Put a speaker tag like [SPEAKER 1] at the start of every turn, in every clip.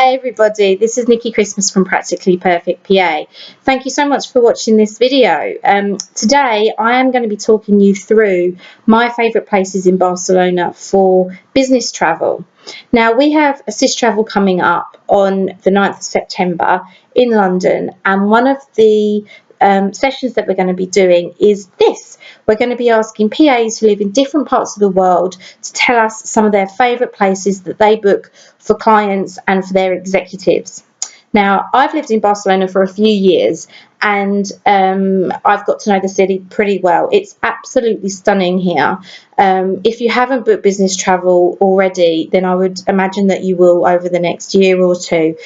[SPEAKER 1] Hi everybody, this is Nikki Christmas from Practically Perfect PA. Thank you so much for watching this video. Today I am going to be talking you through my favourite places in Barcelona for business travel. Now we have Assist Travel coming up on the 9th of September in London, and one of the sessions that we're going to be doing is this. We're going to be asking PAs who live in different parts of the world to tell us some of their favourite places that they book for clients and for their executives. Now, I've lived in Barcelona for a few years, and I've got to know the city pretty well. It's absolutely stunning here. If you haven't booked business travel already, then I would imagine that you will over the next year or two.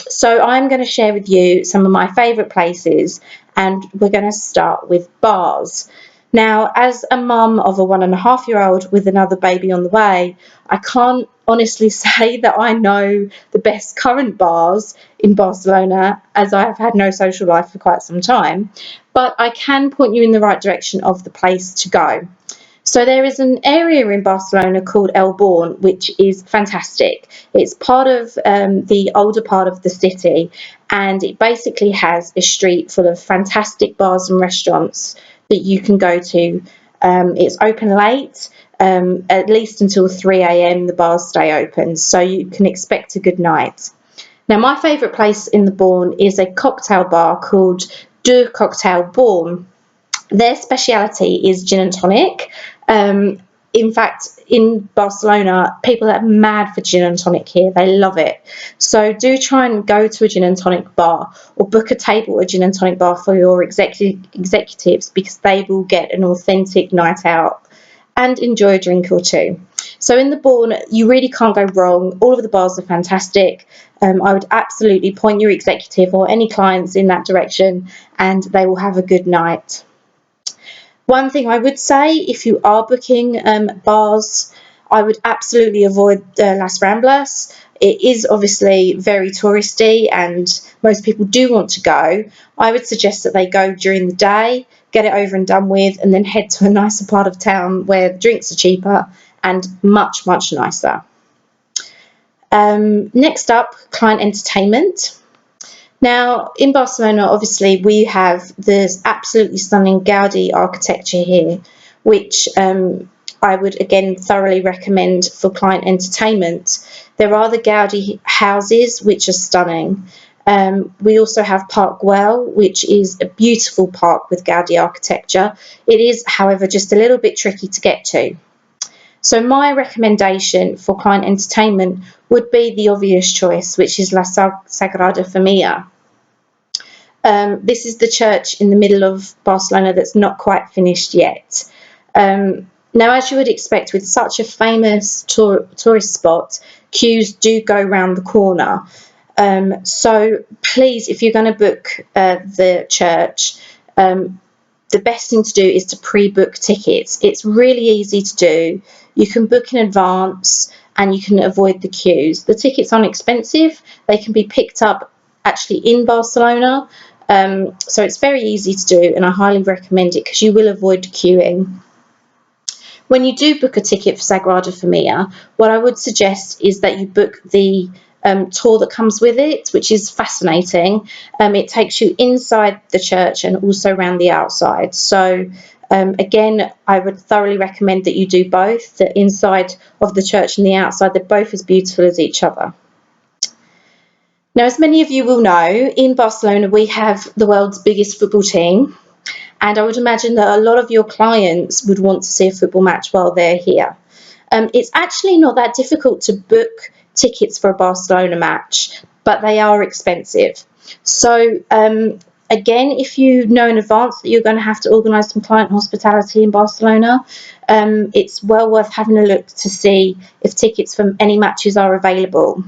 [SPEAKER 1] So I'm going to share with you some of my favourite places, and we're going to start with bars. Now, as a mum of a 1.5-year-old with another baby on the way, I can't honestly say that I know the best current bars in Barcelona, as I have had no social life for quite some time, but I can point you in the right direction of the place to go. So there is an area in Barcelona called El Born, which is fantastic. It's part of the older part of the city, and it basically has a street full of fantastic bars and restaurants that you can go to. It's open late, at least until 3 a.m. the bars stay open, so you can expect a good night. Now, my favourite place in the Born is a cocktail bar called De Cocktail Born. Their speciality is gin and tonic. In fact, in Barcelona, people are mad for gin and tonic here. They love it. So do try and go to a gin and tonic bar, or book a table at a gin and tonic bar for your executives, because they will get an authentic night out and enjoy a drink or two. So in the Born, you really can't go wrong. All of the bars are fantastic. I would absolutely point your executive or any clients in that direction, and they will have a good night. One thing I would say, if you are booking bars, I would absolutely avoid Las Ramblas. It is obviously very touristy and most people do want to go. I would suggest that they go during the day, get it over and done with, and then head to a nicer part of town where the drinks are cheaper and much, much nicer. Next up, client entertainment. Now, in Barcelona, obviously, we have this absolutely stunning Gaudi architecture here, which I would, again, thoroughly recommend for client entertainment. There are the Gaudi houses, which are stunning. We also have Park Güell, which is a beautiful park with Gaudi architecture. It is, however, just a little bit tricky to get to. So my recommendation for client entertainment would be the obvious choice, which is La Sagrada Familia. This is the church in the middle of Barcelona that's not quite finished yet. Now, as you would expect with such a famous tourist spot, queues do go round the corner. So please, if you're going to book the church, the best thing to do is to pre-book tickets. It's really easy to do. You can book in advance and you can avoid the queues. The tickets aren't expensive. They can be picked up actually in Barcelona. So it's very easy to do, and I highly recommend it because you will avoid queuing. When you do book a ticket for Sagrada Familia, what I would suggest is that you book the tour that comes with it, which is fascinating. It takes you inside the church and also around the outside. So again, I would thoroughly recommend that you do both, the inside of the church and the outside. They're both as beautiful as each other. Now, as many of you will know, in Barcelona we have the world's biggest football team, and I would imagine that a lot of your clients would want to see a football match while they're here. It's actually not that difficult to book tickets for a Barcelona match, but they are expensive. So again, if you know in advance that you're going to have to organise some client hospitality in Barcelona, it's well worth having a look to see if tickets for any matches are available.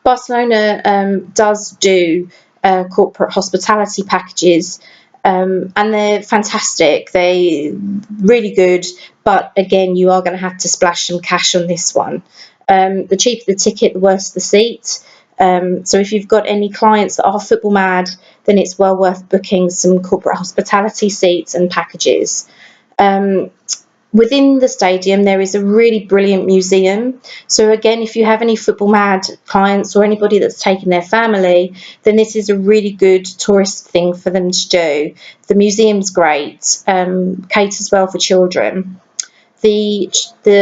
[SPEAKER 1] Barcelona does do corporate hospitality packages, and they're fantastic. They're really good, but again, you are going to have to splash some cash on this one. The cheaper the ticket, the worse the seat. So if you've got any clients that are football mad, then it's well worth booking some corporate hospitality seats and packages. Within the stadium, there is a really brilliant museum. So again, if you have any football mad clients or anybody that's taken their family, then this is a really good tourist thing for them to do. The museum's great, caters well for children. The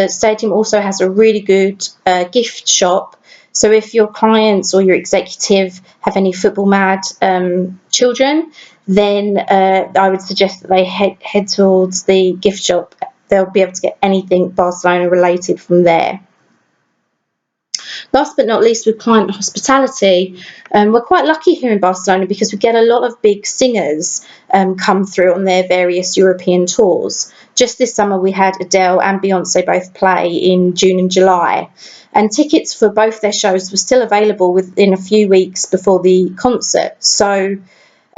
[SPEAKER 1] stadium also has a really good gift shop. So if your clients or your executive have any football mad children, then I would suggest that they head towards the gift shop. They'll be able to get anything Barcelona related from there. Last but not least, with client hospitality, we're quite lucky here in Barcelona because we get a lot of big singers come through on their various European tours. Just this summer we had Adele and Beyonce both play in June and July, and tickets for both their shows were still available within a few weeks before the concert. So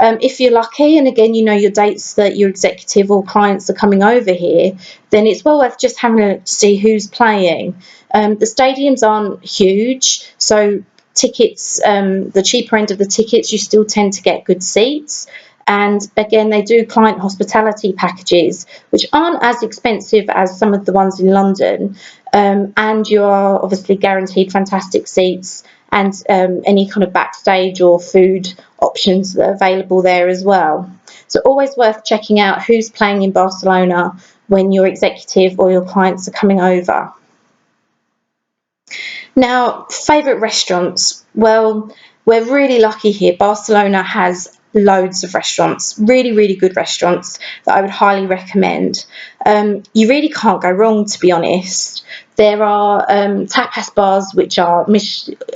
[SPEAKER 1] if you're lucky, and again, you know your dates that your executive or clients are coming over here, then it's well worth just having a look to see who's playing. The stadiums aren't huge, so tickets, the cheaper end of the tickets, you still tend to get good seats. And again, they do client hospitality packages, which aren't as expensive as some of the ones in London. And you are obviously guaranteed fantastic seats and any kind of backstage or food options that are available there as well. So always worth checking out who's playing in Barcelona when your executive or your clients are coming over. Now, favourite restaurants. Well, we're really lucky here. Barcelona has loads of restaurants, really, really good restaurants that I would highly recommend. You really can't go wrong, to be honest. There are tapas bars which are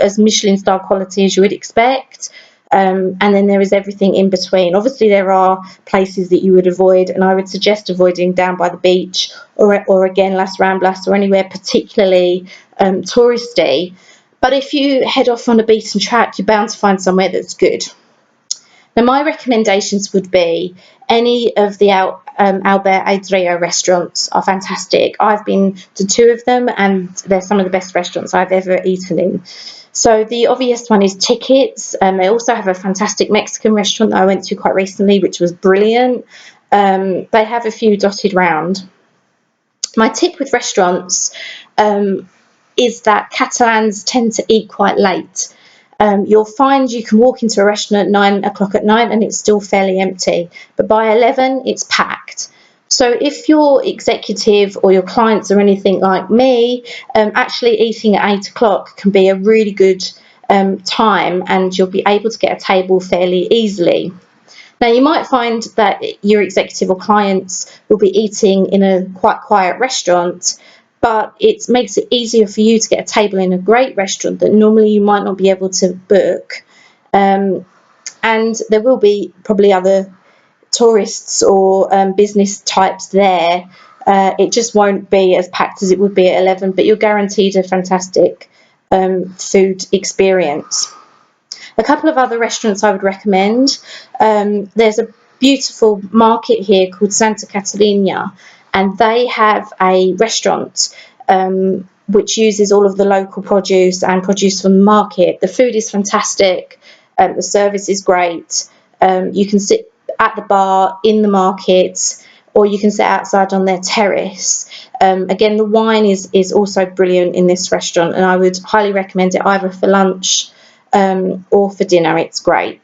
[SPEAKER 1] as Michelin star quality as you would expect. And then there is everything in between. Obviously, there are places that you would avoid, and I would suggest avoiding down by the beach or again, Las Ramblas or anywhere particularly touristy. But if you head off on a beaten track, you're bound to find somewhere that's good. Now, my recommendations would be any of the Albert Adria restaurants are fantastic. I've been to 2 of them, and they're some of the best restaurants I've ever eaten in. So the obvious one is Tickets. They also have a fantastic Mexican restaurant that I went to quite recently, which was brilliant. They have a few dotted round. My tip with restaurants is that Catalans tend to eat quite late. You'll find you can walk into a restaurant at 9 o'clock at night and it's still fairly empty, but by 11 it's packed. So if your executive or your clients are anything like me, actually eating at 8 o'clock can be a really good time, and you'll be able to get a table fairly easily. Now, you might find that your executive or clients will be eating in a quite quiet restaurant, but it makes it easier for you to get a table in a great restaurant that normally you might not be able to book. And there will be probably other tourists or business types there. It just won't be as packed as it would be at 11, but you're guaranteed a fantastic food experience. A couple of other restaurants I would recommend. There's a beautiful market here called Santa Catalina, and they have a restaurant which uses all of the local produce and produce from the market. The food is fantastic, the service is great. You can sit at the bar in the market, or you can sit outside on their terrace. Again, the wine is also brilliant in this restaurant, and I would highly recommend it either for lunch or for dinner. It's great.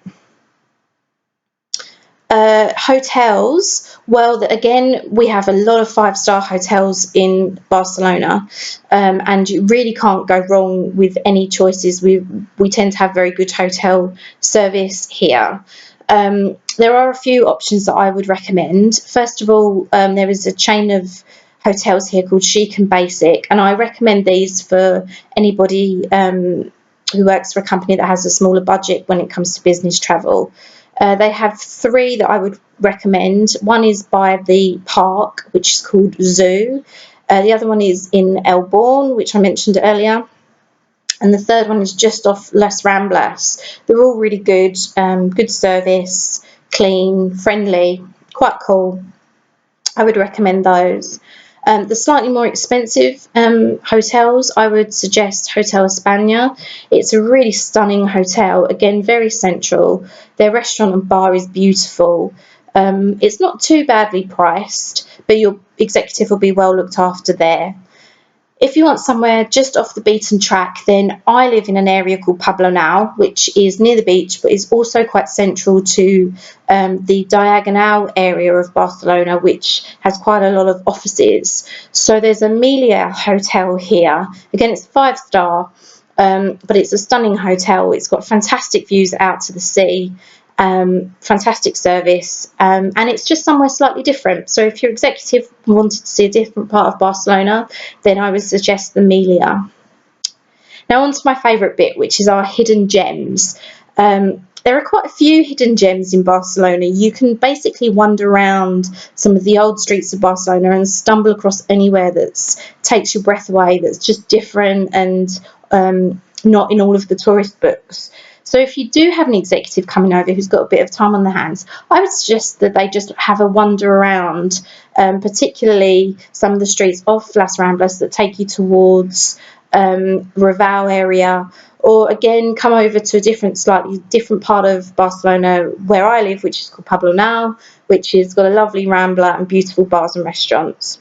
[SPEAKER 1] Hotels, well, again, we have a lot of 5-star hotels in Barcelona, and you really can't go wrong with any choices. We tend to have very good hotel service here. There are a few options that I would recommend. First of all, there is a chain of hotels here called Chic and Basic, and I recommend these for anybody who works for a company that has a smaller budget when it comes to business travel. They have 3 that I would recommend. One is by the park, which is called Zoo. The other one is in El Born, which I mentioned earlier. And the third one is just off Las Ramblas. They're all really good, good service, clean, friendly, quite cool. I would recommend those. The slightly more expensive hotels, I would suggest Hotel España. It's a really stunning hotel, again, very central. Their restaurant and bar is beautiful. It's not too badly priced, but your executive will be well looked after there. If you want somewhere just off the beaten track, then I live in an area called Poblenou, which is near the beach, but is also quite central to the Diagonal area of Barcelona, which has quite a lot of offices. So there's Amelia Hotel here. Again, it's 5-star, but it's a stunning hotel. It's got fantastic views out to the sea. Fantastic service, and it's just somewhere slightly different. So if your executive wanted to see a different part of Barcelona, then I would suggest the Amelia. Now on to my favourite bit, which is our hidden gems. There are quite a few hidden gems in Barcelona. You can basically wander around some of the old streets of Barcelona and stumble across anywhere that takes your breath away, that's just different and not in all of the tourist books. So if you do have an executive coming over who's got a bit of time on their hands, I would suggest that they just have a wander around, particularly some of the streets off Las Ramblas that take you towards Raval area, or again come over to a slightly different part of Barcelona where I live, which is called Poblenou, which has got a lovely Rambla and beautiful bars and restaurants.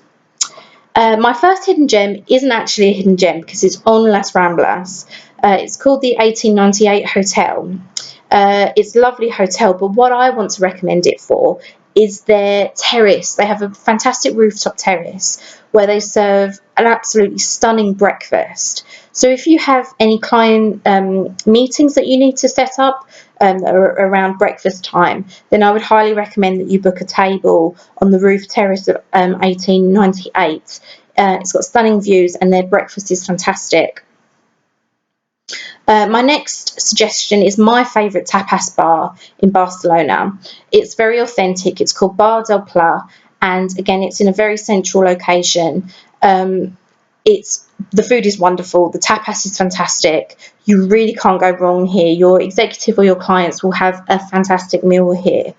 [SPEAKER 1] My first hidden gem isn't actually a hidden gem because it's on Las Ramblas. It's called the 1898 Hotel. It's a lovely hotel, but what I want to recommend it for is their terrace. They have a fantastic rooftop terrace where they serve an absolutely stunning breakfast. So if you have any client meetings that you need to set up around breakfast time, then I would highly recommend that you book a table on the roof terrace of 1898. It's got stunning views and their breakfast is fantastic. My next suggestion is my favourite tapas bar in Barcelona. It's very authentic. It's called Bar del Pla, and again, it's in a very central location. The food is wonderful. The tapas is fantastic. You really can't go wrong here. Your executive or your clients will have a fantastic meal here.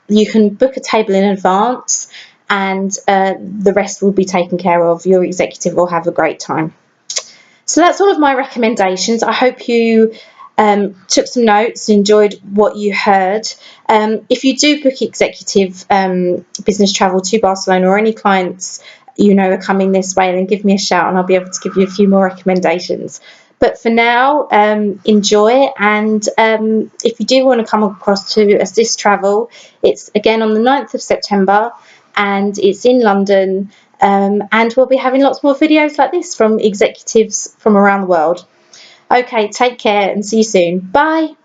[SPEAKER 1] You can book a table in advance, and the rest will be taken care of. Your executive will have a great time. So that's all of my recommendations. I hope you took some notes, enjoyed what you heard. If you do book executive business travel to Barcelona, or any clients you know are coming this way, then give me a shout and I'll be able to give you a few more recommendations. But for now, enjoy, and if you do want to come across to assist travel, it's again on the 9th of September and it's in London. And we'll be having lots more videos like this from executives from around the world. Okay, take care and see you soon. Bye.